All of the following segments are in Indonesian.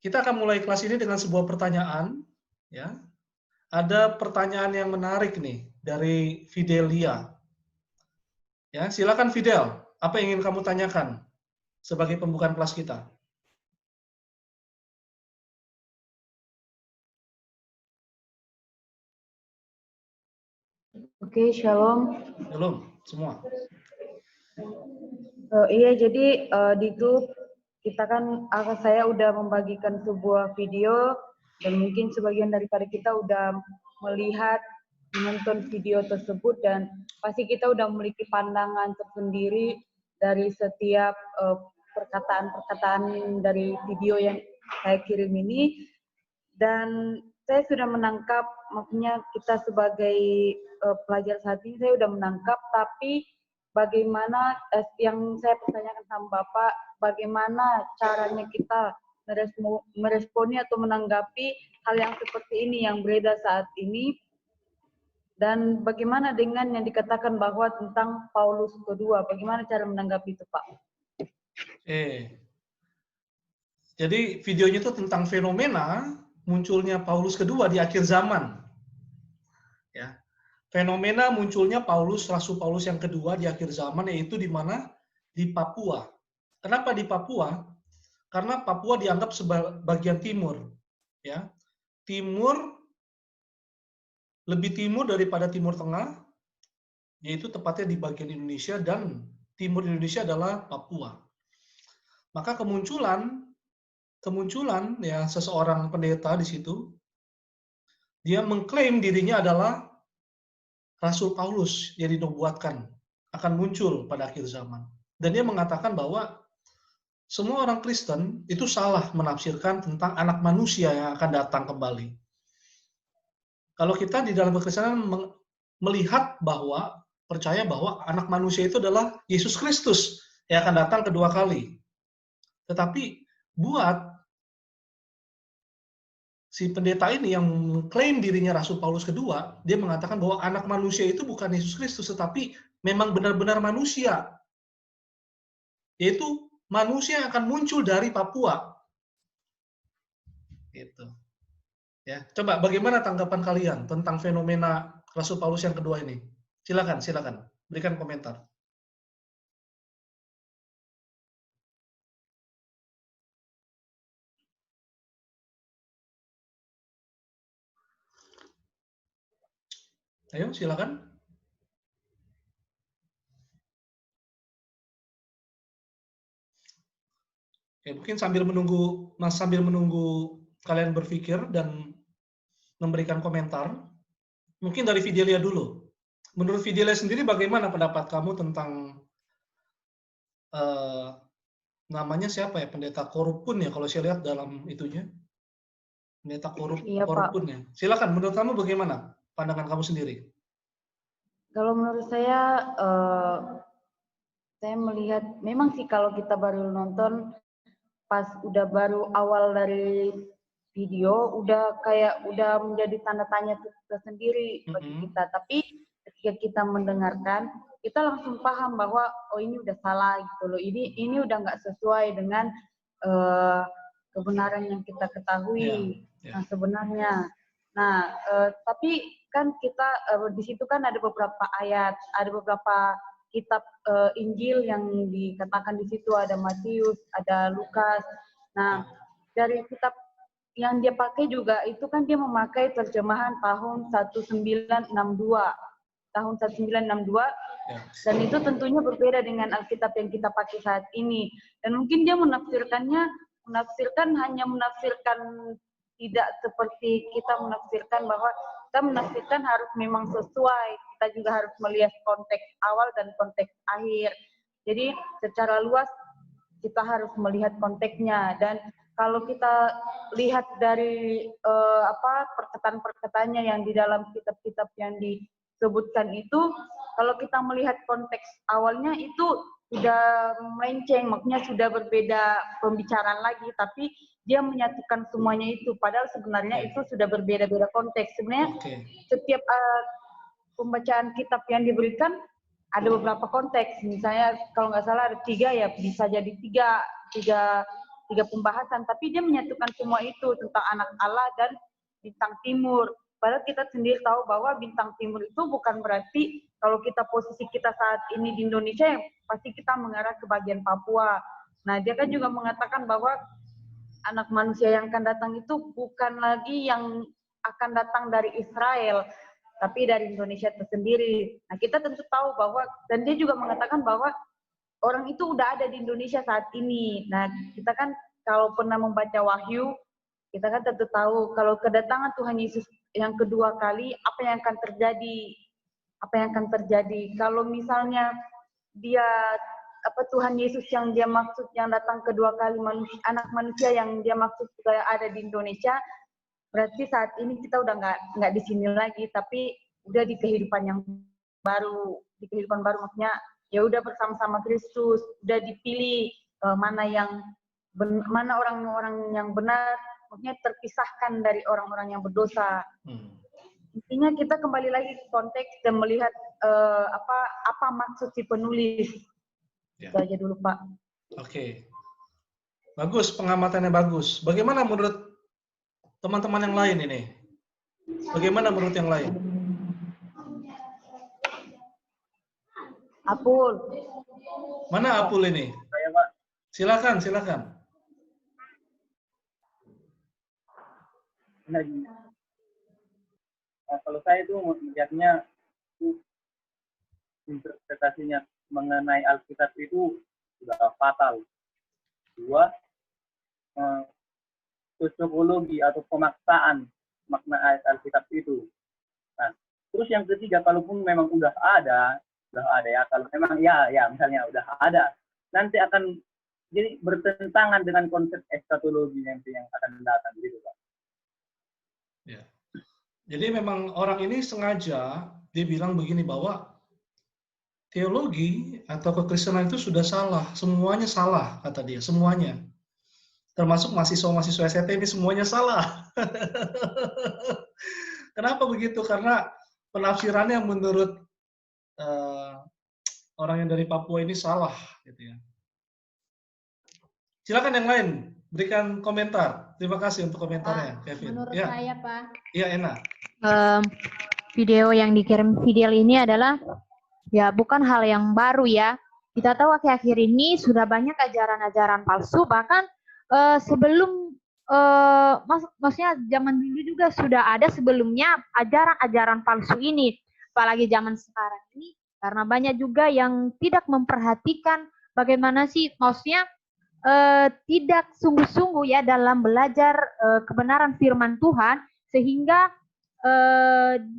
Kita akan mulai kelas ini dengan sebuah pertanyaan, ya. Ada pertanyaan yang menarik nih dari Fidelia. Ya, silakan Fidel. Apa yang ingin kamu tanyakan sebagai pembukaan kelas kita? Oke, Shalom. Belum, semua. Iya, jadi di grup kita kan, saya udah membagikan sebuah video dan mungkin sebagian daripada kita udah melihat, menonton video tersebut dan pasti kita udah memiliki pandangan tersendiri dari setiap perkataan-perkataan dari video yang saya kirim ini. Dan saya sudah menangkap, maksudnya kita sebagai pelajar saat ini saya sudah menangkap, tapi bagaimana yang saya pertanyakan sama Bapak, bagaimana caranya kita meresponi atau menanggapi hal yang seperti ini yang beredar saat ini, dan bagaimana dengan yang dikatakan bahwa tentang Paulus kedua, bagaimana cara menanggapi itu, Pak? Jadi videonya itu tentang fenomena munculnya Paulus kedua di akhir zaman. Ya. Fenomena munculnya Rasul Paulus yang kedua di akhir zaman, yaitu di mana? Di Papua. Kenapa di Papua? Karena Papua dianggap sebagai bagian timur. Ya. Lebih timur daripada Timur Tengah, yaitu tepatnya di bagian Indonesia, dan timur Indonesia adalah Papua. Maka kemunculan ya seseorang pendeta di situ, dia mengklaim dirinya adalah Rasul Paulus yang dinubuatkan akan muncul pada akhir zaman. Dan dia mengatakan bahwa semua orang Kristen itu salah menafsirkan tentang anak manusia yang akan datang kembali. Kalau kita di dalam kekristenan percaya bahwa anak manusia itu adalah Yesus Kristus yang akan datang kedua kali. Tetapi buat si pendeta ini yang mengklaim dirinya Rasul Paulus kedua, dia mengatakan bahwa anak manusia itu bukan Yesus Kristus, tetapi memang benar-benar manusia. Yaitu manusia yang akan muncul dari Papua. Gitu. Ya, coba bagaimana tanggapan kalian tentang fenomena Rasul Paulus yang kedua ini? Silakan, berikan komentar. Ayo, silakan. Ya, mungkin sambil menunggu kalian berpikir dan memberikan komentar, mungkin dari Fidelia dulu. Menurut Fidelia sendiri, bagaimana pendapat kamu tentang namanya siapa ya, pendeta Korupun ya, kalau saya lihat dalam itunya, pendeta Iya, Korupun Pak. ya. Silakan, menurut kamu bagaimana pandangan kamu sendiri? Kalau menurut saya melihat memang sih kalau kita baru nonton pas udah baru awal dari video udah menjadi tanda tanya tersendiri bagi kita, tapi ketika kita mendengarkan kita langsung paham bahwa oh ini udah salah gitu loh, ini udah nggak sesuai dengan kebenaran yang kita ketahui yang sebenarnya. Nah, tapi kan kita di situ kan ada beberapa ayat, ada beberapa kitab Injil yang dikatakan di situ, ada Matius, ada Lukas. Nah, dari kitab yang dia pakai juga itu kan dia memakai terjemahan tahun 1962. Tahun 1962, dan itu tentunya berbeda dengan Alkitab yang kita pakai saat ini. Dan mungkin dia menafsirkan tidak seperti kita menafsirkan, bahwa kita menafsirkan harus memang sesuai. Kita juga harus melihat konteks awal dan konteks akhir. Jadi secara luas kita harus melihat konteksnya. Dan kalau kita lihat dari perkataan-perkataannya yang di dalam kitab-kitab yang disebutkan itu, kalau kita melihat konteks awalnya itu sudah melenceng, maksudnya sudah berbeda pembicaraan lagi, tapi dia menyatukan semuanya itu, padahal sebenarnya itu sudah berbeda-beda konteks. Sebenarnya setiap pembacaan kitab yang diberikan ada beberapa konteks, misalnya kalau nggak salah ada 3 ya, bisa jadi tiga pembahasan, tapi dia menyatukan semua itu tentang anak Allah dan bintang timur. Padahal kita sendiri tahu bahwa bintang timur itu bukan berarti kalau kita posisi kita saat ini di Indonesia, pasti kita mengarah ke bagian Papua. Nah, dia kan juga mengatakan bahwa anak manusia yang akan datang itu bukan lagi yang akan datang dari Israel, tapi dari Indonesia tersendiri. Nah, kita tentu tahu bahwa, dan dia juga mengatakan bahwa orang itu udah ada di Indonesia saat ini. Nah, kita kan kalau pernah membaca Wahyu, kita kan tentu tahu kalau kedatangan Tuhan Yesus yang kedua kali, apa yang akan terjadi? Apa yang akan terjadi? Kalau misalnya dia Tuhan Yesus yang dia maksud yang datang kedua kali, anak manusia yang dia maksud juga ada di Indonesia, berarti saat ini kita udah nggak di sini lagi, tapi udah di kehidupan yang baru. Di kehidupan baru maksudnya ya udah bersama-sama Kristus, udah dipilih mana orang-orang yang benar, maksudnya terpisahkan dari orang-orang yang berdosa. Intinya kita kembali lagi ke konteks dan melihat apa maksud si penulis. Ya. Itu aja dulu, Pak. Oke. Bagus, pengamatannya bagus. Bagaimana menurut teman-teman yang lain ini? Bagaimana menurut yang lain? Apul. Mana Apul ini? Saya, Pak. Silakan. Nah, kalau saya itu melihatnya interpretasinya mengenai Alkitab itu sudah fatal. Dua, sosiologi atau pemaksaan makna ayat Alkitab itu. Nah, terus yang ketiga, kalaupun memang udah ada ya, kalau memang ya misalnya udah ada, nanti akan jadi bertentangan dengan konsep eskatologi nanti yang akan datang gitu, Pak. Ya. Jadi memang orang ini sengaja dia bilang begini bahwa teologi atau kekristenan itu sudah salah, semuanya salah kata dia, semuanya. Termasuk mahasiswa-mahasiswa ST ini semuanya salah. Kenapa begitu? Karena penafsirannya menurut orang yang dari Papua ini salah, gitu ya. Silakan yang lain, berikan komentar. Terima kasih untuk komentarnya, Kevin. Menurut ya. saya, Pak. Iya, Ena. Video yang dikirim Fidel ini adalah ya bukan hal yang baru ya. Kita tahu akhir-akhir ini sudah banyak ajaran-ajaran palsu, bahkan sebelum maksudnya zaman dulu juga sudah ada sebelumnya ajaran-ajaran palsu ini, apalagi zaman sekarang ini karena banyak juga yang tidak memperhatikan bagaimana sih maksudnya tidak sungguh-sungguh ya dalam belajar kebenaran firman Tuhan, sehingga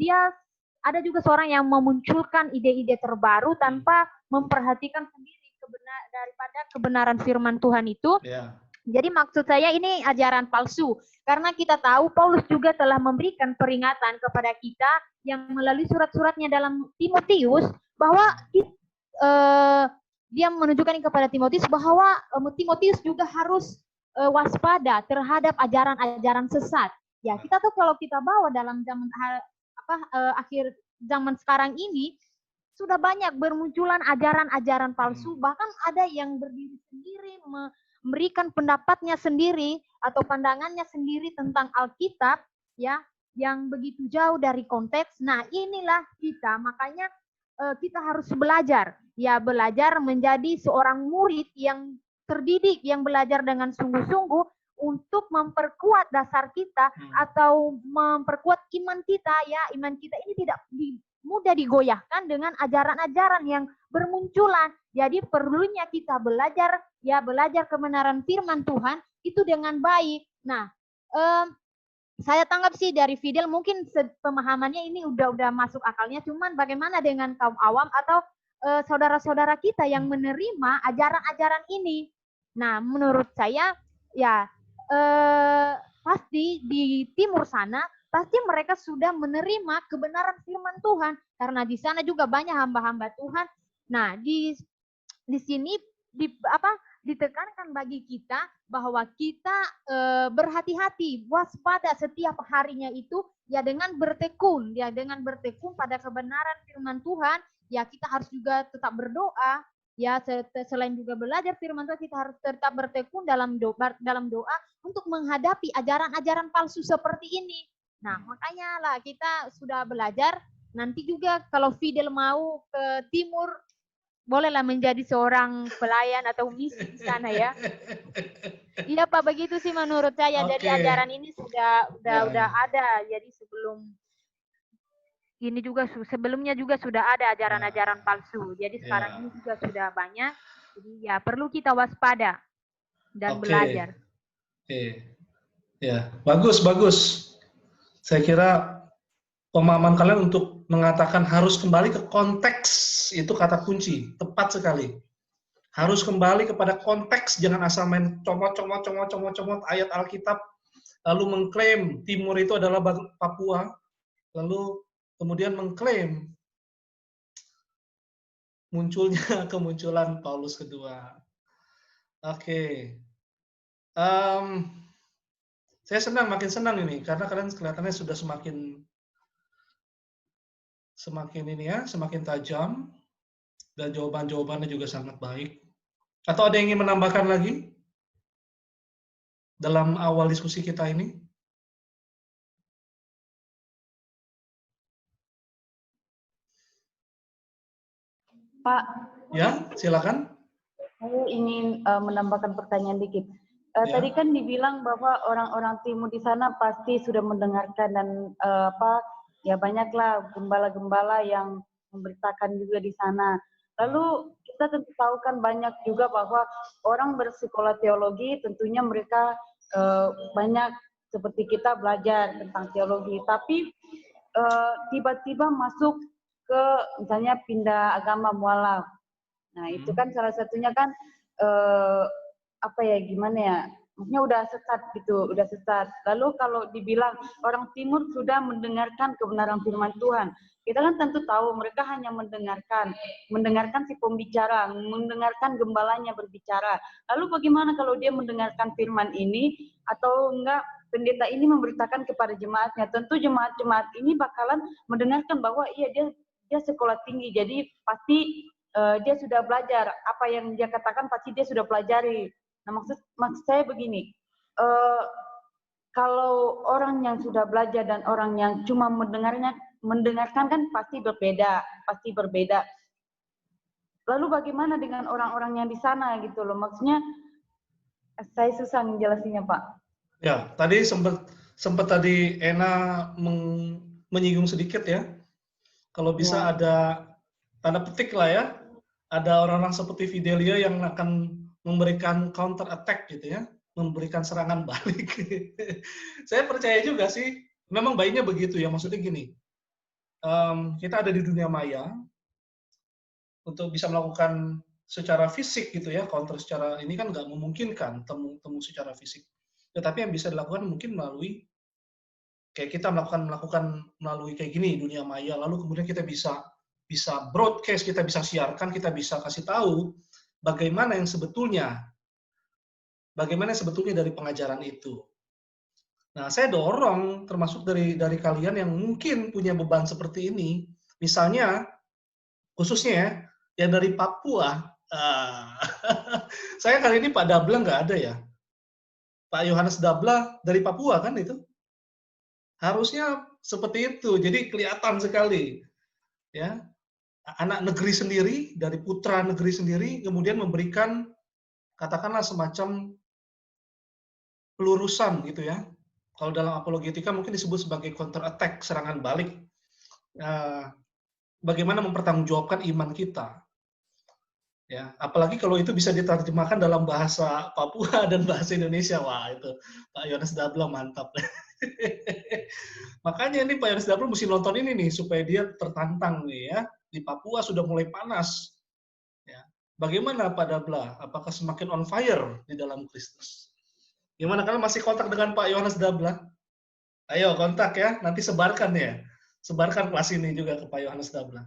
dia ada juga seorang yang memunculkan ide-ide terbaru tanpa memperhatikan sendiri daripada kebenaran firman Tuhan itu. Yeah. Jadi maksud saya ini ajaran palsu, karena kita tahu Paulus juga telah memberikan peringatan kepada kita yang melalui surat-suratnya dalam Timotius bahwa dia menunjukkan kepada Timotius bahwa Timotius juga harus waspada terhadap ajaran-ajaran sesat. Ya, kita tahu kalau kita bawa dalam zaman akhir zaman sekarang ini sudah banyak bermunculan ajaran-ajaran palsu, bahkan ada yang berdiri sendiri memberikan pendapatnya sendiri atau pandangannya sendiri tentang Alkitab ya, yang begitu jauh dari konteks. Nah, inilah kita, makanya kita harus belajar menjadi seorang murid yang terdidik, yang belajar dengan sungguh-sungguh untuk memperkuat dasar kita atau memperkuat iman kita ya. Iman kita ini tidak mudah digoyahkan dengan ajaran-ajaran yang bermunculan. Jadi perlunya kita belajar kebenaran firman Tuhan itu dengan baik. Nah, saya tanggap sih dari Fidel mungkin pemahamannya ini udah masuk akalnya, cuman bagaimana dengan kaum awam atau saudara-saudara kita yang menerima ajaran-ajaran ini? Nah, menurut saya ya pasti di timur sana pasti mereka sudah menerima kebenaran firman Tuhan, karena di sana juga banyak hamba-hamba Tuhan. Nah, di sini ditekankan bagi kita bahwa kita berhati-hati, waspada setiap harinya itu ya dengan bertekun pada kebenaran firman Tuhan. Ya, kita harus juga tetap berdoa Ya, selain juga belajar firman Tuhan, kita harus tetap bertekun dalam doa untuk menghadapi ajaran-ajaran palsu seperti ini. Nah, makanya lah kita sudah belajar. Nanti juga kalau Fidel mau ke timur, bolehlah menjadi seorang pelayan atau misi di sana ya. Iya Pak, begitu sih menurut saya. Jadi ajaran ini sudah ada. Jadi sebelumnya juga sudah ada ajaran-ajaran palsu. Jadi sekarang ini juga sudah banyak. Jadi ya perlu kita waspada dan belajar. Ya, bagus. Saya kira pemahaman kalian untuk mengatakan harus kembali ke konteks itu kata kunci, tepat sekali. Harus kembali kepada konteks, jangan asal main comot ayat Alkitab, lalu mengklaim timur itu adalah Papua, lalu kemudian mengklaim kemunculan Paulus kedua. Oke. Saya makin senang ini karena kalian kelihatannya sudah semakin semakin tajam dan jawabannya juga sangat baik. Atau ada yang ingin menambahkan lagi dalam awal diskusi kita ini? Pak. Ya, silakan. Saya ingin menambahkan pertanyaan dikit. Tadi kan dibilang bahwa orang-orang timur di sana pasti sudah mendengarkan dan ya banyaklah gembala-gembala yang memberitakan juga di sana. Lalu kita tentu tahu kan banyak juga bahwa orang bersekolah teologi tentunya mereka banyak seperti kita belajar tentang teologi, tapi tiba-tiba masuk ke misalnya pindah agama mualaf. Nah itu kan salah satunya kan gimana ya, maksudnya udah sesat. Lalu kalau dibilang orang timur sudah mendengarkan kebenaran firman Tuhan, kita kan tentu tahu mereka hanya mendengarkan si pembicara, mendengarkan gembalanya berbicara. Lalu bagaimana kalau dia mendengarkan firman ini atau enggak pendeta ini memberitakan kepada jemaatnya? Tentu jemaat-jemaat ini bakalan mendengarkan bahwa iya dia sekolah tinggi, jadi pasti dia sudah belajar apa yang dia katakan, pasti dia sudah pelajari. Nah, maksud saya begini, kalau orang yang sudah belajar dan orang yang cuma mendengarkan kan pasti berbeda. Lalu bagaimana dengan orang-orang yang di sana gitu loh? Maksudnya saya susah menjelasinya, Pak. Ya, tadi sempat tadi Ena menyinggung sedikit ya. Kalau bisa ada tanda petik lah ya. Ada orang-orang seperti Fidelia yang akan memberikan counter attack gitu ya, memberikan serangan balik. Saya percaya juga sih, memang baiknya begitu ya. Maksudnya gini, kita ada di dunia maya untuk bisa melakukan secara fisik gitu ya, counter secara ini kan nggak memungkinkan temu secara fisik. Tetapi yang bisa dilakukan mungkin melalui kayak kita melakukan melalui kayak gini dunia maya, lalu kemudian kita bisa broadcast, kita bisa siarkan, kita bisa kasih tahu bagaimana yang sebetulnya dari pengajaran itu. Nah, saya dorong termasuk dari kalian yang mungkin punya beban seperti ini, misalnya khususnya ya, yang dari Papua. Saya kali ini Pak Dabla nggak ada ya. Pak Yohanes Dabla dari Papua kan itu? Harusnya seperti itu, jadi kelihatan sekali. Ya, anak negeri sendiri, dari putra negeri sendiri, kemudian memberikan katakanlah semacam pelurusan gitu ya. Kalau dalam apologetika mungkin disebut sebagai counter attack, serangan balik. Bagaimana mempertanggungjawabkan iman kita. Ya, apalagi kalau itu bisa diterjemahkan dalam bahasa Papua dan bahasa Indonesia. Wah, itu Pak Yohanes Dabla mantap. Makanya ini Pak Yohanes Dabla mesti nonton ini nih supaya dia tertantang nih ya. Di Papua sudah mulai panas. Ya. Bagaimana Pak Dabla? Apakah semakin on fire di dalam Kristus? Gimana, kalian masih kontak dengan Pak Yohanes Dabla? Ayo kontak ya, nanti sebarkan ya. Sebarkan kelas ini juga ke Pak Yohanes Dabla.